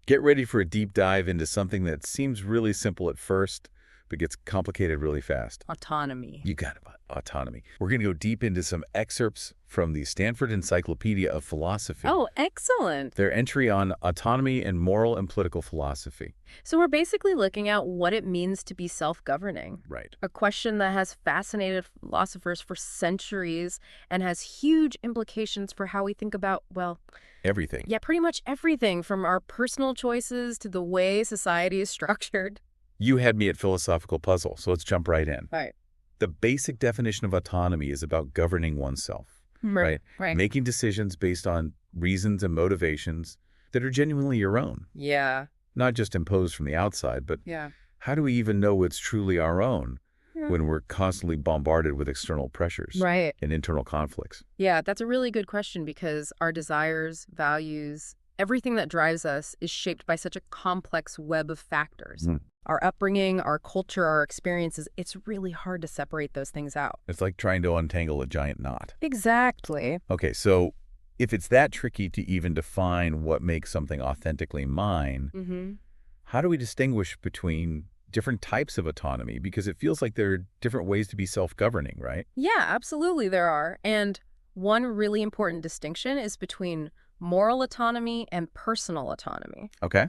Get ready for a deep dive into something that seems really simple at first, but gets complicated really fast. Autonomy. You got it, autonomy. We're going to go deep into some excerpts from the Stanford Encyclopedia of Philosophy. Oh, excellent. Their entry on autonomy and moral and political philosophy. So we're basically looking at what it means to be self-governing. Right. A question that has fascinated philosophers for centuries and has huge implications for how we think about, well, Everything. yeah, pretty much everything from our personal choices to the way society is structured. You had me at philosophical puzzle, so let's jump right in. Right. The basic definition of autonomy is about governing oneself, right? Right. Making decisions based on reasons and motivations that are genuinely your own, Yeah. not just imposed from the outside, but Yeah. how do we even know it's truly our own Yeah. when we're constantly bombarded with external pressures Right. and internal conflicts? Yeah, that's a really good question because our desires, values, everything that drives us is shaped by such a complex web of factors. Mm. Our upbringing, our culture, our experiences, it's really hard to separate those things out. It's like trying to untangle a giant knot. Exactly. Okay, so if it's that tricky to even define what makes something authentically mine, Mm-hmm. how do we distinguish between different types of autonomy? Because it feels like there are different ways to be self-governing, right? Yeah, absolutely there are. And one really important distinction is between moral autonomy and personal autonomy. Okay.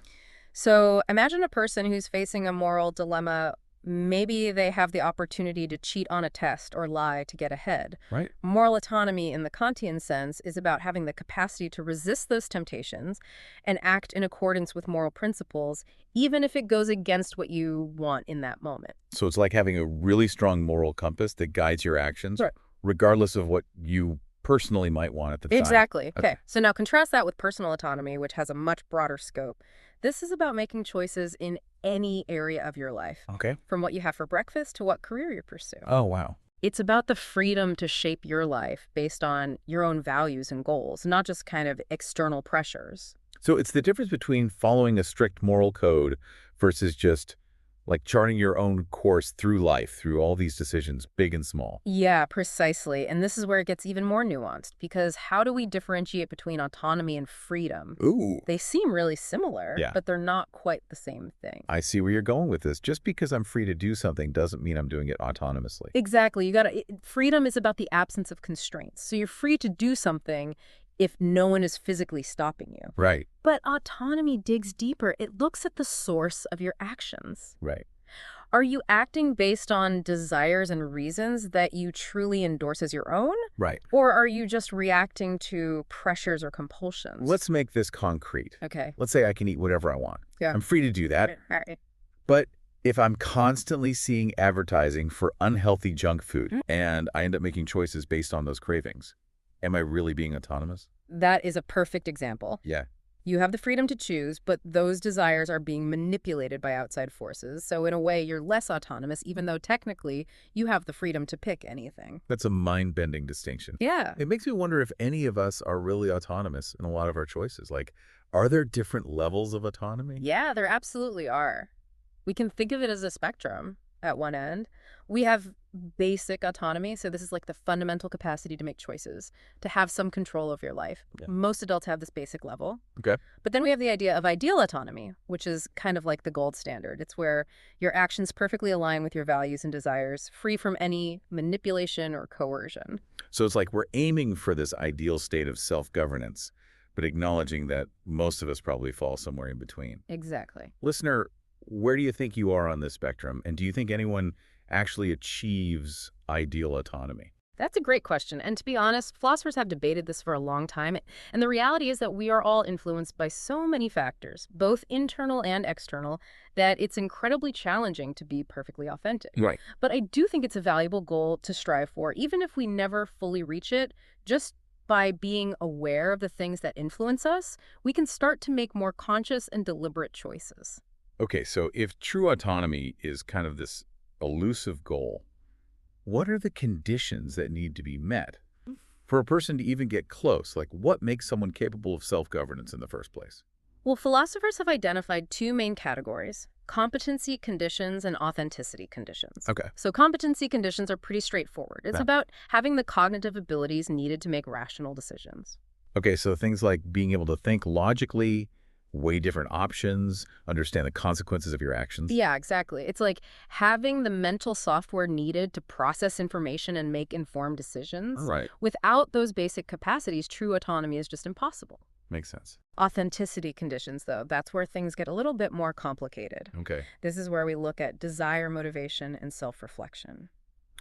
So imagine a person who's facing a moral dilemma. Maybe they have the opportunity to cheat on a test or lie to get ahead. Right. Moral autonomy in the Kantian sense is about having the capacity to resist those temptations and act in accordance with moral principles, even if it goes against what you want in that moment. So it's like having a really strong moral compass that guides your actions, Right. regardless of what you personally might want at the time. Exactly. Okay. Okay. So now contrast that with personal autonomy, which has a much broader scope. This is about making choices in any area of your life, Okay. from what you have for breakfast to what career you pursue. Oh, wow. It's about the freedom to shape your life based on your own values and goals, not just kind of external pressures. So it's the difference between following a strict moral code versus just like charting your own course through life, through all these decisions, big and small. Yeah, precisely. And this is where it gets even more nuanced, because how do we differentiate between autonomy and freedom? Ooh. They seem really similar, Yeah. but they're not quite the same thing. I see where you're going with this. Just because I'm free to do something doesn't mean I'm doing it autonomously. Exactly. Freedom is about the absence of constraints. So you're free to do something if no one is physically stopping you. Right. But autonomy digs deeper. It looks at the source of your actions. Right. Are you acting based on desires and reasons that you truly endorse as your own? Right. Or are you just reacting to pressures or compulsions? Let's make this concrete. Okay. Let's say I can eat whatever I want. Yeah. I'm free to do that. Right. But if I'm constantly seeing advertising for unhealthy junk food and I end up making choices based on those cravings, am I really being autonomous? That is a perfect example. Yeah. You have the freedom to choose, but those desires are being manipulated by outside forces. So in a way, you're less autonomous, even though technically you have the freedom to pick anything. That's a mind-bending distinction. Yeah. It makes me wonder if any of us are really autonomous in a lot of our choices. Like, are there different levels of autonomy? Yeah, there absolutely are. We can think of it as a spectrum at one end. We have basic autonomy. So this is like the fundamental capacity to make choices, to have some control of your life. Yeah. Most adults have this basic level. Okay. But then we have the idea of ideal autonomy, which is kind of like the gold standard. It's where your actions perfectly align with your values and desires, free from any manipulation or coercion. So it's like we're aiming for this ideal state of self-governance, but acknowledging that most of us probably fall somewhere in between. Exactly. Listener, where do you think you are on this spectrum? And do you think anyone actually achieves ideal autonomy? That's a great question. And to be honest, philosophers have debated this for a long time. And the reality is that we are all influenced by so many factors, both internal and external, that it's incredibly challenging to be perfectly authentic. Right. But I do think it's a valuable goal to strive for, even if we never fully reach it. Just by being aware of the things that influence us, we can start to make more conscious and deliberate choices. Okay, so if true autonomy is kind of this elusive goal, what are the conditions that need to be met for a person to even get close? Like, what makes someone capable of self-governance in the first place? Well, philosophers have identified two main categories: competency conditions and authenticity conditions. Okay. So competency conditions are pretty straightforward. It's Yeah. about having the cognitive abilities needed to make rational decisions. Okay, so things like being able to think logically, weigh different options, understand the consequences of your actions. Yeah, exactly. It's like having the mental software needed to process information and make informed All decisions. right. Without those basic capacities, true autonomy is just impossible. Makes sense. Authenticity conditions, though, that's where things get a little bit more complicated. Okay. This is where we look at desire, motivation, and self-reflection.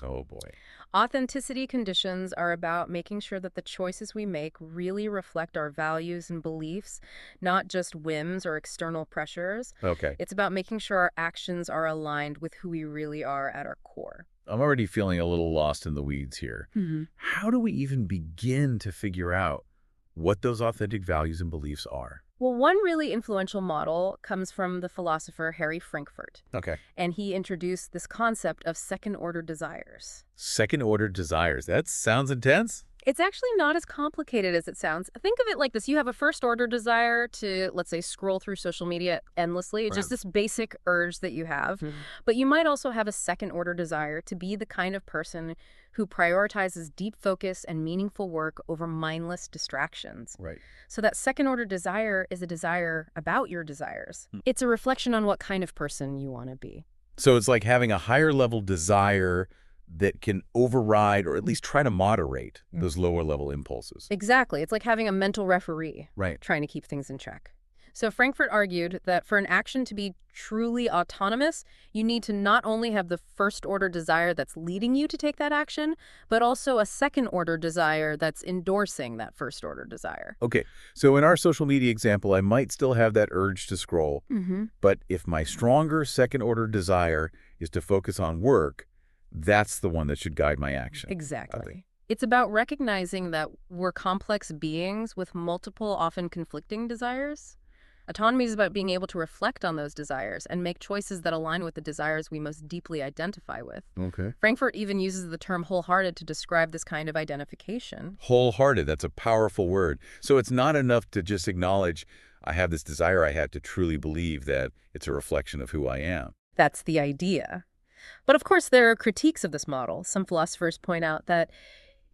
Oh, boy. Authenticity conditions are about making sure that the choices we make really reflect our values and beliefs, not just whims or external pressures. Okay. It's about making sure our actions are aligned with who we really are at our core. I'm already feeling a little lost in the weeds here. How do we even begin to figure out what those authentic values and beliefs are? Well, one really influential model comes from the philosopher Harry Frankfurt, Okay. and he introduced this concept of second-order desires. Second-order desires. That sounds intense. It's actually not as complicated as it sounds. Think of it like this. You have a first-order desire to, let's say, scroll through social media endlessly. It's just this basic urge that you have. But you might also have a second-order desire to be the kind of person who prioritizes deep focus and meaningful work over mindless distractions. Right. So that second-order desire is a desire about your desires. It's a reflection on what kind of person you want to be. So it's like having a higher level desire that can override or at least try to moderate those lower level impulses. Exactly. It's like having a mental referee Right. trying to keep things in check. So Frankfurt argued that for an action to be truly autonomous, you need to not only have the first-order desire that's leading you to take that action, but also a second-order desire that's endorsing that first-order desire. Okay. So in our social media example, I might still have that urge to scroll, but if my stronger second-order desire is to focus on work, that's the one that should guide my action. Exactly. It's about recognizing that we're complex beings with multiple, often conflicting desires. Autonomy is about being able to reflect on those desires and make choices that align with the desires we most deeply identify with. Okay. Frankfurt even uses the term wholehearted to describe this kind of identification. Wholehearted, that's a powerful word. So it's not enough to just acknowledge I have this desire I have to truly believe that it's a reflection of who I am. That's the idea. But of course, there are critiques of this model. Some philosophers point out that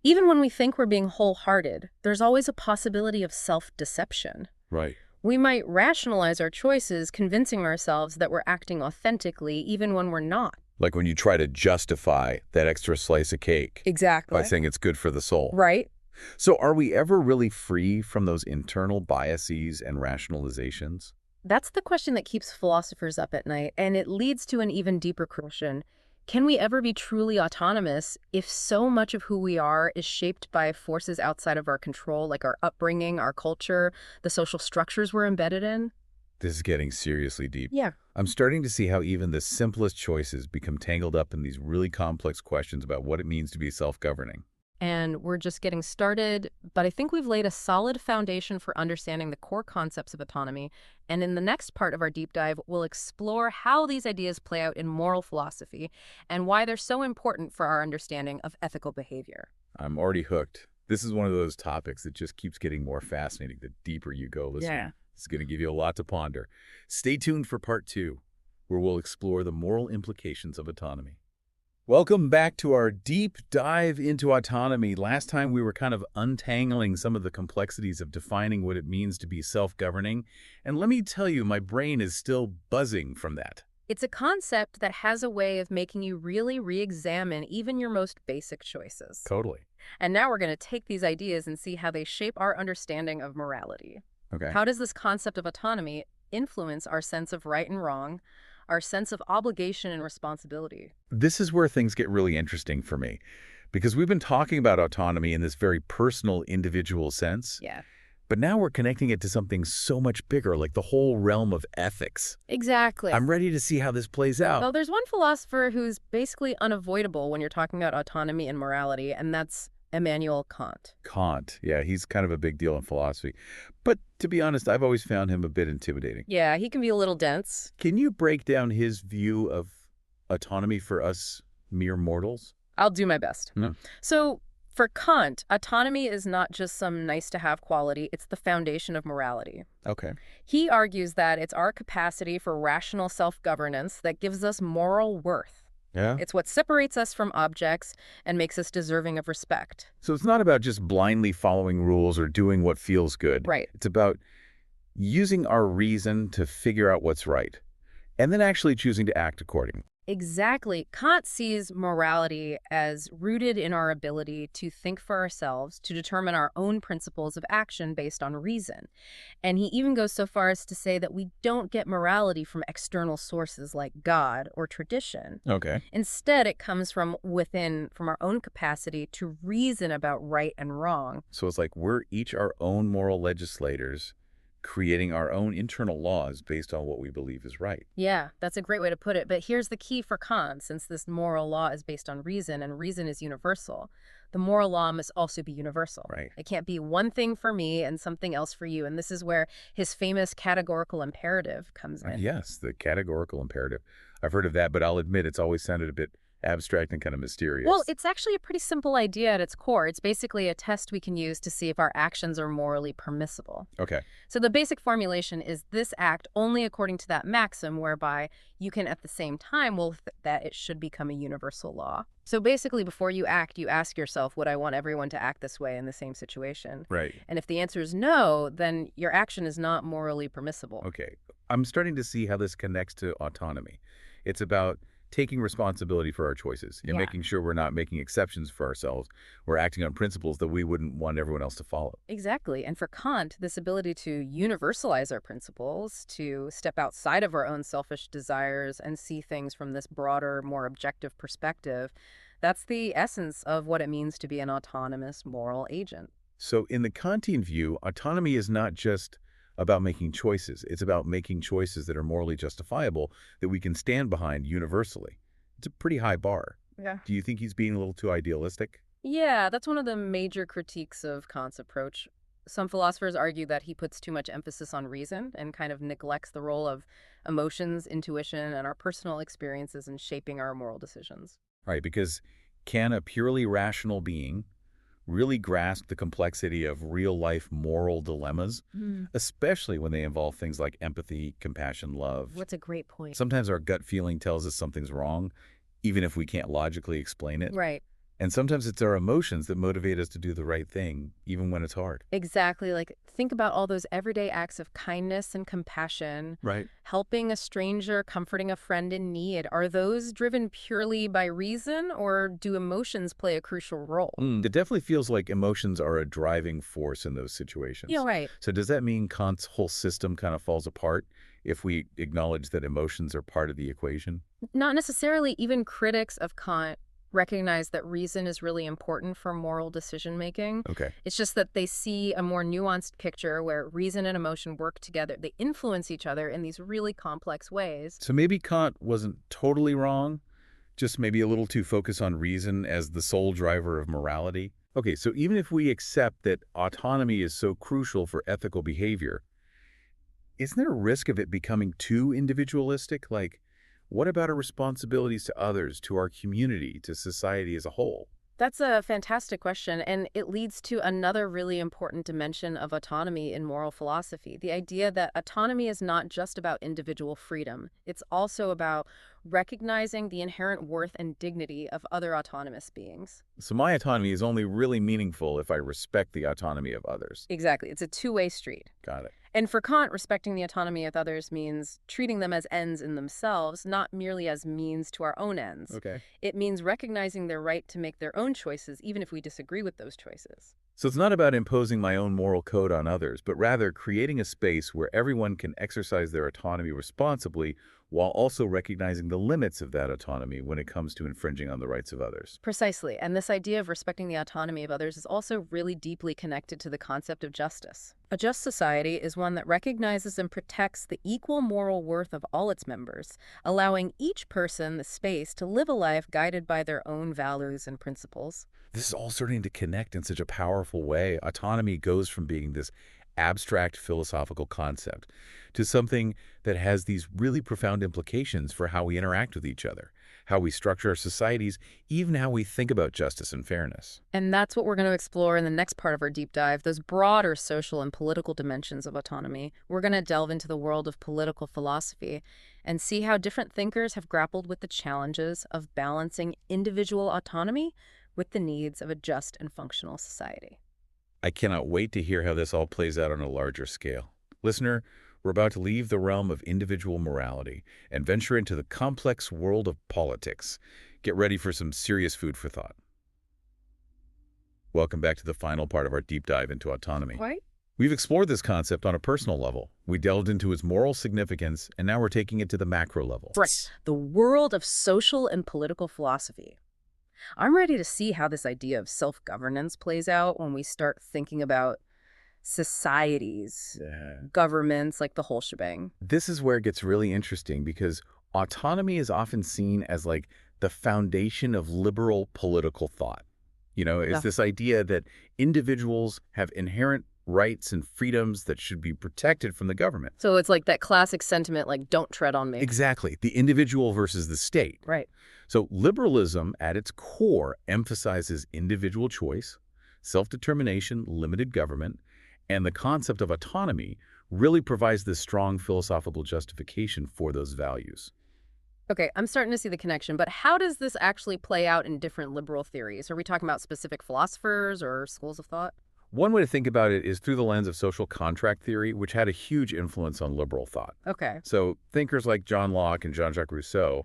even when we think we're being wholehearted, there's always a possibility of self-deception. Right. We might rationalize our choices, convincing ourselves that we're acting authentically, even when we're not. Like when you try to justify that extra slice of cake Exactly. by saying it's good for the soul. Right? So are we ever really free from those internal biases and rationalizations? That's the question that keeps philosophers up at night, and it leads to an even deeper question. Can we ever be truly autonomous if so much of who we are is shaped by forces outside of our control, like our upbringing, our culture, the social structures we're embedded in? This is getting seriously deep. Yeah. I'm starting to see how even the simplest choices become tangled up in these really complex questions about what it means to be self-governing. And we're just getting started, but I think we've laid a solid foundation for understanding the core concepts of autonomy. And in the next part of our deep dive, we'll explore how these ideas play out in moral philosophy and why they're so important for our understanding of ethical behavior. I'm already hooked. This is one of those topics that just keeps getting more fascinating the deeper you go. Listen, it's going to give you a lot to ponder. Stay tuned for part 2, where we'll explore the moral implications of autonomy. Welcome back to our deep dive into autonomy. Last time we were kind of untangling some of the complexities of defining what it means to be self-governing. And let me tell you, my brain is still buzzing from that. It's a concept that has a way of making you really re-examine even your most basic choices. Totally. And now we're going to take these ideas and see how they shape our understanding of morality. Okay. How does this concept of autonomy influence our sense of right and wrong, our sense of obligation and responsibility? This is where things get really interesting for me, because we've been talking about autonomy in this very personal, individual sense. Yeah. But now we're connecting it to something so much bigger, like the whole realm of ethics. Exactly. I'm ready to see how this plays out. Well, there's one philosopher who's basically unavoidable when you're talking about autonomy and morality, and that's Immanuel Kant. Kant, yeah, he's kind of a big deal in philosophy. But to be honest, I've always found him a bit intimidating. Yeah, he can be a little dense. Can you break down his view of autonomy for us mere mortals? I'll do my best. No. So, for Kant, autonomy is not just some nice-to-have quality, it's the foundation of morality. Okay. He argues that it's our capacity for rational self-governance that gives us moral worth. Yeah? It's what separates us from objects and makes us deserving of respect. So it's not about just blindly following rules or doing what feels good. Right. It's about using our reason to figure out what's right, and then actually choosing to act accordingly. Exactly. Kant sees morality as rooted in our ability to think for ourselves, to determine our own principles of action based on reason. And he even goes so far as to say that we don't get morality from external sources like God or tradition. Okay. Instead, it comes from within, from our own capacity to reason about right and wrong. So it's like we're each our own moral legislators, creating our own internal laws based on what we believe is right. Yeah, that's a great way to put it. But here's the key for Kant, since this moral law is based on reason and reason is universal. The moral law must also be universal. Right. It can't be one thing for me and something else for you. And this is where his famous categorical imperative comes in. Yes, the categorical imperative. I've heard of that, but I'll admit it's always sounded a bit abstract and kind of Well, mysterious. it's actually a pretty simple idea at its core. It's basically a test we can use to see if our actions are morally permissible. Okay. So the basic formulation is this act only according to that maxim, whereby you can at the same time will that it should become a universal law. So basically, before you act, you ask yourself, would I want everyone to act this way in the same situation? Right. And if the answer is no, then your action is not morally permissible. Okay. I'm starting to see how this connects to autonomy. It's about taking responsibility for our choices and Yeah. making sure we're not making exceptions for ourselves. We're acting on principles that we wouldn't want everyone else to follow. Exactly. And for Kant, this ability to universalize our principles, to step outside of our own selfish desires and see things from this broader, more objective perspective, that's the essence of what it means to be an autonomous moral agent. So in the Kantian view, autonomy is not just about making choices. It's about making choices that are morally justifiable, that we can stand behind universally. It's a pretty high bar. Yeah. Do you think he's being a little too idealistic? Yeah, that's one of the major critiques of Kant's approach. Some philosophers argue that he puts too much emphasis on reason and kind of neglects the role of emotions, intuition, and our personal experiences in shaping our moral decisions. Right, because can a purely rational being really grasp the complexity of real-life moral dilemmas, especially when they involve things like empathy, compassion, love? What's a great point? Sometimes our gut feeling tells us something's wrong, even if we can't logically explain it. Right. And sometimes it's our emotions that motivate us to do the right thing, even when it's hard. Exactly. Like, think about all those everyday acts of kindness and compassion, Right. helping a stranger, comforting a friend in need. Are those driven purely by reason, or do emotions play a crucial role? It definitely feels like emotions are a driving force in those situations. Yeah, right. So does that mean Kant's whole system kind of falls apart if we acknowledge that emotions are part of the equation? Not necessarily. Even critics of Kant recognize that reason is really important for moral decision making. Okay. It's just that they see a more nuanced picture where reason and emotion work together. They influence each other in these really complex ways. So maybe Kant wasn't totally wrong, just maybe a little too focused on reason as the sole driver of morality. Okay, so even if we accept that autonomy is so crucial for ethical behavior, isn't there a risk of it becoming too individualistic? Like, what about our responsibilities to others, to our community, to society as a whole? That's a fantastic question, and it leads to another really important dimension of autonomy in moral philosophy. The idea that autonomy is not just about individual freedom. It's also about recognizing the inherent worth and dignity of other autonomous beings. So my autonomy is only really meaningful if I respect the autonomy of others. Exactly. It's a two-way street. Got it. And for Kant, respecting the autonomy of others means treating them as ends in themselves, not merely as means to our own ends. Okay. It means recognizing their right to make their own choices, even if we disagree with those choices. So it's not about imposing my own moral code on others, but rather creating a space where everyone can exercise their autonomy responsibly while also recognizing the limits of that autonomy when it comes to infringing on the rights of others. Precisely. And this idea of respecting the autonomy of others is also really deeply connected to the concept of justice. A just society is one that recognizes and protects the equal moral worth of all its members, allowing each person the space to live a life guided by their own values and principles. This is all starting to connect in such a powerful way. Autonomy goes from being this abstract philosophical concept to something that has these really profound implications for how we interact with each other, how we structure our societies, even how we think about justice and fairness. And that's what we're going to explore in the next part of our deep dive, those broader social and political dimensions of autonomy. We're going to delve into the world of political philosophy and see how different thinkers have grappled with the challenges of balancing individual autonomy with the needs of a just and functional society. I cannot wait to hear how this all plays out on a larger scale. Listener, we're about to leave the realm of individual morality and venture into the complex world of politics. Get ready for some serious food for thought. Welcome back to the final part of our deep dive into autonomy. Quite. We've explored this concept on a personal level. We delved into its moral significance, and now we're taking it to the macro level. Right. The world of social and political philosophy. I'm ready to see how this idea of self-governance plays out when we start thinking about societies, Yeah. governments, like the whole shebang. This is where it gets really interesting because autonomy is often seen as like the foundation of liberal political thought. It's Yeah. this idea that individuals have inherent rights and freedoms that should be protected from the government. So it's like that classic sentiment, like, don't tread on me. Exactly. The individual versus the state. Right. So liberalism at its core emphasizes individual choice, self-determination, limited government, and the concept of autonomy really provides this strong philosophical justification for those values. Okay, I'm starting to see the connection, but how does this actually play out in different liberal theories? Are we talking about specific philosophers or schools of thought? One way to think about it is through the lens of social contract theory, which had a huge influence on liberal thought. Okay. So thinkers like John Locke and Jean-Jacques Rousseau,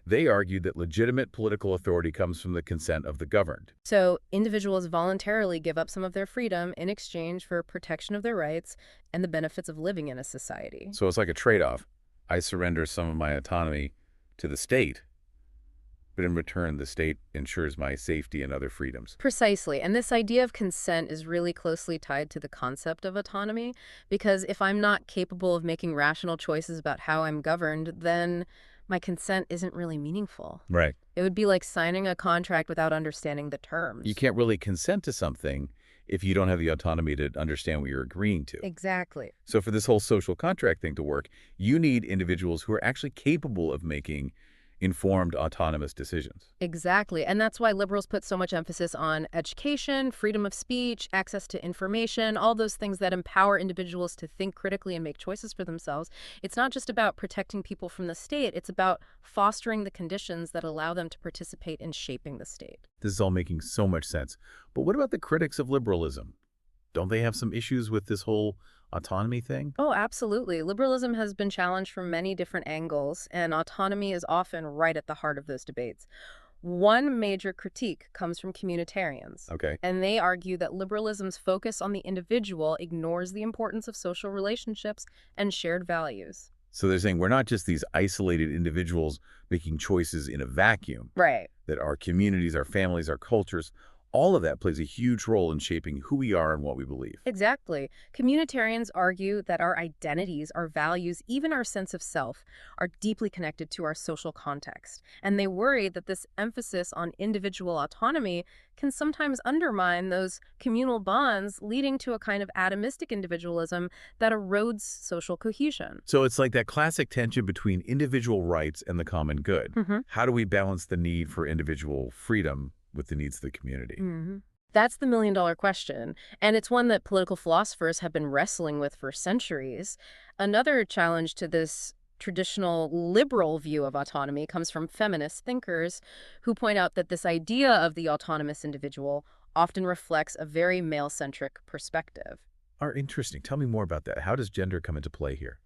they argued that legitimate political authority comes from the consent of the governed. So individuals voluntarily give up some of their freedom in exchange for protection of their rights and the benefits of living in a society. So it's like a trade-off. I surrender some of my autonomy to the state, but in return, the state ensures my safety and other freedoms. Precisely. And this idea of consent is really closely tied to the concept of autonomy, because if I'm not capable of making rational choices about how I'm governed, then my consent isn't really meaningful. Right. It would be like signing a contract without understanding the terms. You can't really consent to something if you don't have the autonomy to understand what you're agreeing to. Exactly. So for this whole social contract thing to work, you need individuals who are actually capable of making informed, autonomous decisions. Exactly. And that's why liberals put so much emphasis on education, freedom of speech, access to information, all those things that empower individuals to think critically and make choices for themselves. It's not just about protecting people from the state. It's about fostering the conditions that allow them to participate in shaping the state. This is all making so much sense. But what about the critics of liberalism? Don't they have some issues with this whole autonomy thing? Oh, absolutely. Liberalism has been challenged from many different angles, and autonomy is often right at the heart of those debates. One major critique comes from communitarians, Okay. and they argue that liberalism's focus on the individual ignores the importance of social relationships and shared values. So they're saying we're not just these isolated individuals making choices in a vacuum, Right. that our communities, our families, our cultures, all of that plays a huge role in shaping who we are and what we believe. Exactly. Communitarians argue that our identities, our values, even our sense of self are deeply connected to our social context. And they worry that this emphasis on individual autonomy can sometimes undermine those communal bonds, leading to a kind of atomistic individualism that erodes social cohesion. So it's like that classic tension between individual rights and the common good. Mm-hmm. How do we balance the need for individual freedom with the needs of the community? Mm-hmm. That's the million-dollar question, and it's one that political philosophers have been wrestling with for centuries. Another challenge to this traditional liberal view of autonomy comes from feminist thinkers who point out that this idea of the autonomous individual often reflects a very male-centric perspective. Interesting. Tell me more about that. How does gender come into play here?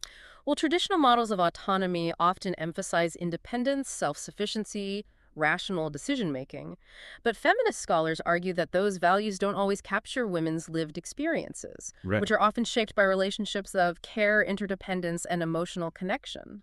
Well, traditional models of autonomy often emphasize independence, self-sufficiency, rational decision-making. But feminist scholars argue that those values don't always capture women's lived experiences, Right. which are often shaped by relationships of care, interdependence, and emotional connection.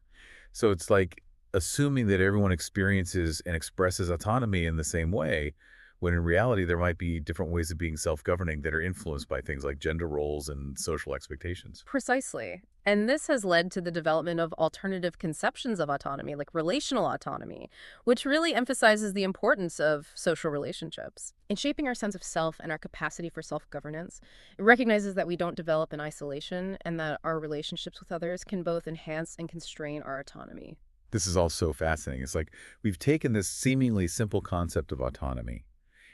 So it's like assuming that everyone experiences and expresses autonomy in the same way, when in reality there might be different ways of being self-governing that are influenced by things like gender roles and social expectations. Precisely. And this has led to the development of alternative conceptions of autonomy, like relational autonomy, which really emphasizes the importance of social relationships. In shaping our sense of self and our capacity for self-governance, it recognizes that we don't develop in isolation and that our relationships with others can both enhance and constrain our autonomy. This is all so fascinating. It's like we've taken this seemingly simple concept of autonomy,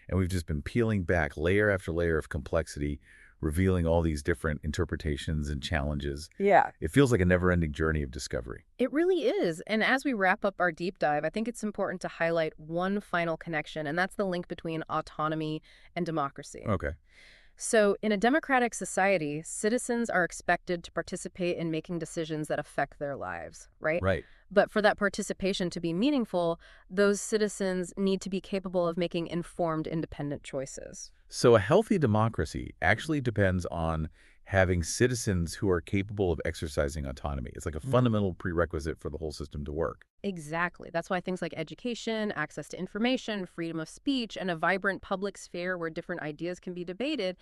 and we've just been peeling back layer after layer of complexity, revealing all these different interpretations and challenges. Yeah. It feels like a never-ending journey of discovery. It really is. And as we wrap up our deep dive, I think it's important to highlight one final connection, and that's the link between autonomy and democracy. Okay. So, in a democratic society, citizens are expected to participate in making decisions that affect their lives, right? Right. But for that participation to be meaningful, those citizens need to be capable of making informed, independent choices. So a healthy democracy actually depends on having citizens who are capable of exercising autonomy. It's like a fundamental prerequisite for the whole system to work. Exactly. That's why things like education, access to information, freedom of speech, and a vibrant public sphere where different ideas can be debated,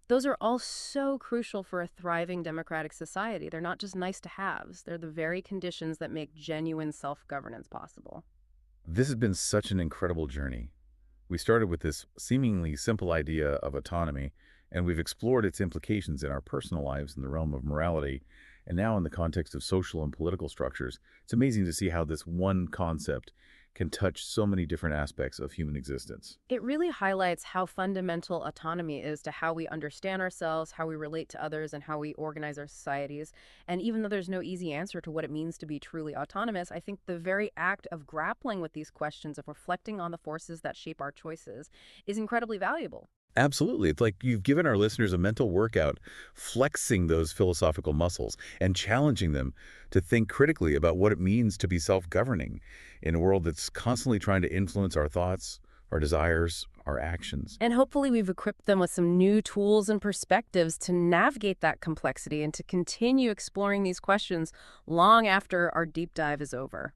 those are all so crucial for a thriving democratic society. They're not just nice to haves, they're the very conditions that make genuine self governance possible. This has been such an incredible journey. We started with this seemingly simple idea of autonomy, and we've explored its implications in our personal lives in the realm of morality, and now in the context of social and political structures. It's amazing to see how this one concept can touch so many different aspects of human existence. It really highlights how fundamental autonomy is to how we understand ourselves, how we relate to others, and how we organize our societies. And even though there's no easy answer to what it means to be truly autonomous, I think the very act of grappling with these questions, of reflecting on the forces that shape our choices, is incredibly valuable. Absolutely. It's like you've given our listeners a mental workout, flexing those philosophical muscles and challenging them to think critically about what it means to be self-governing in a world that's constantly trying to influence our thoughts, our desires, our actions. And hopefully, we've equipped them with some new tools and perspectives to navigate that complexity and to continue exploring these questions long after our deep dive is over.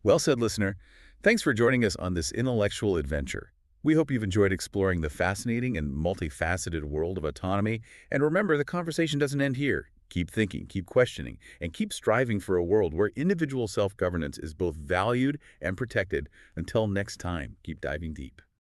Well said, listener. Thanks for joining us on this intellectual adventure. We hope you've enjoyed exploring the fascinating and multifaceted world of autonomy. And remember, the conversation doesn't end here. Keep thinking, keep questioning, and keep striving for a world where individual self-governance is both valued and protected. Until next time, keep diving deep.